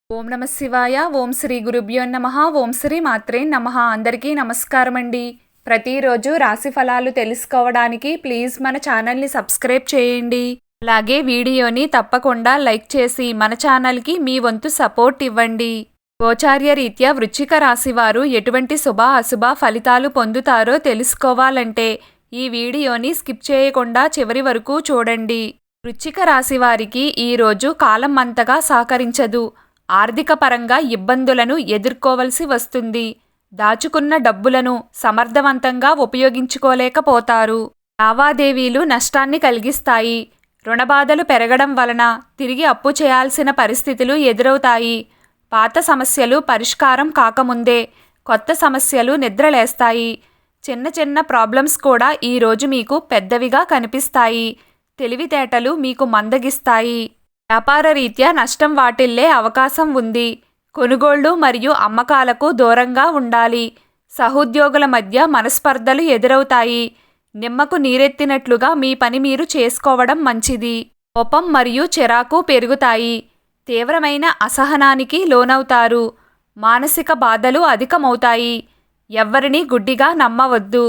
ఓం నమః శివాయ. ఓం శ్రీ గురుభ్యో నమః. ఓం శ్రీ మాత్రే నమః. అందరికీ నమస్కారం అండి. ప్రతిరోజు రాశి ఫలాలు తెలుసుకోవడానికి ప్లీజ్ మన ఛానల్ని సబ్స్క్రైబ్ చేయండి. అలాగే వీడియోని తప్పకుండా లైక్ చేసి మన ఛానల్కి మీ వంతు సపోర్ట్ ఇవ్వండి. గోచార్య రీత్యా వృశ్చిక రాశి వారు ఎటువంటి శుభ అశుభ ఫలితాలు పొందుతారో తెలుసుకోవాలంటే ఈ వీడియోని స్కిప్ చేయకుండా చివరి వరకు చూడండి. వృశ్చిక రాశి వారికి ఈరోజు కాలం అంతగా సహకరించదు. ఆర్థిక పరంగా ఇబ్బందులను ఎదుర్కోవలసి వస్తుంది. దాచుకున్న డబ్బులను సమర్థవంతంగా ఉపయోగించుకోలేకపోతారు. లావాదేవీలు నష్టాన్ని కలిగిస్తాయి. రుణబాధలు పెరగడం వలన తిరిగి అప్పు చేయాల్సిన పరిస్థితులు ఎదురవుతాయి. పాత సమస్యలు పరిష్కారం కాకముందే కొత్త సమస్యలు నిద్రలేస్తాయి. చిన్న చిన్న ప్రాబ్లమ్స్ కూడా ఈరోజు మీకు పెద్దవిగా కనిపిస్తాయి. తెలివితేటలు మీకు మందగిస్తాయి. వ్యాపార రీత్యా నష్టం వాటిల్లే అవకాశం ఉంది. కొనుగోళ్లు మరియు అమ్మకాలకు దూరంగా ఉండాలి. సహోద్యోగుల మధ్య మనస్పర్ధలు ఎదురవుతాయి. నిమ్మకు నీరెత్తినట్లుగా మీ పని మీరు చేసుకోవడం మంచిది. కోపం మరియు చిరాకు పెరుగుతాయి. తీవ్రమైన అసహనానికి లోనవుతారు. మానసిక బాధలు అధికమవుతాయి. ఎవ్వరినీ గుడ్డిగా నమ్మవద్దు.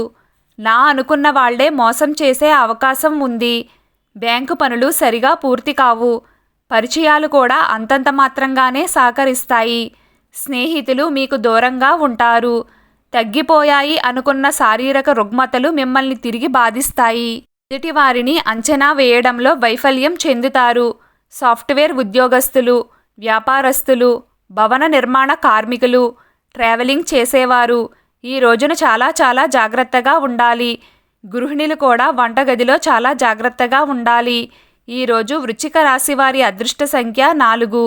నా అనుకున్న వాళ్లే మోసం చేసే అవకాశం ఉంది. బ్యాంకు పనులు సరిగా పూర్తి కావు. పరిచయాలు కూడా అంతంత మాత్రంగానే సహకరిస్తాయి. స్నేహితులు మీకు దూరంగా ఉంటారు. తగ్గిపోయాయి అనుకున్న శారీరక రుగ్మతలు మిమ్మల్ని తిరిగి బాధిస్తాయి. ఎదుటి వారిని అంచనా వేయడంలో వైఫల్యం చెందుతారు. సాఫ్ట్వేర్ ఉద్యోగస్తులు, వ్యాపారస్తులు, భవన నిర్మాణ కార్మికులు, ట్రావెలింగ్ చేసేవారు ఈ రోజున చాలా జాగ్రత్తగా ఉండాలి. గృహిణులు కూడా వంటగదిలో చాలా జాగ్రత్తగా ఉండాలి. ఈరోజు వృశ్చిక రాశి వారి అదృష్ట సంఖ్య 4.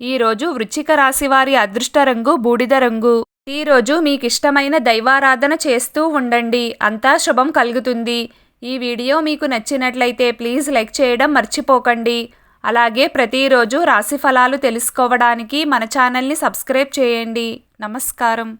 ఈరోజు వృశ్చిక రాశి వారి అదృష్ట రంగు బూడిద రంగు. ఈరోజు మీకిష్టమైన దైవారాధన చేస్తూ ఉండండి. అంతా శుభం కలుగుతుంది. ఈ వీడియో మీకు నచ్చినట్లయితే ప్లీజ్ లైక్ చేయడం మర్చిపోకండి. అలాగే ప్రతిరోజు రాశి ఫలాలు తెలుసుకోవడానికి మన ఛానల్ని సబ్స్క్రైబ్ చేయండి. నమస్కారం.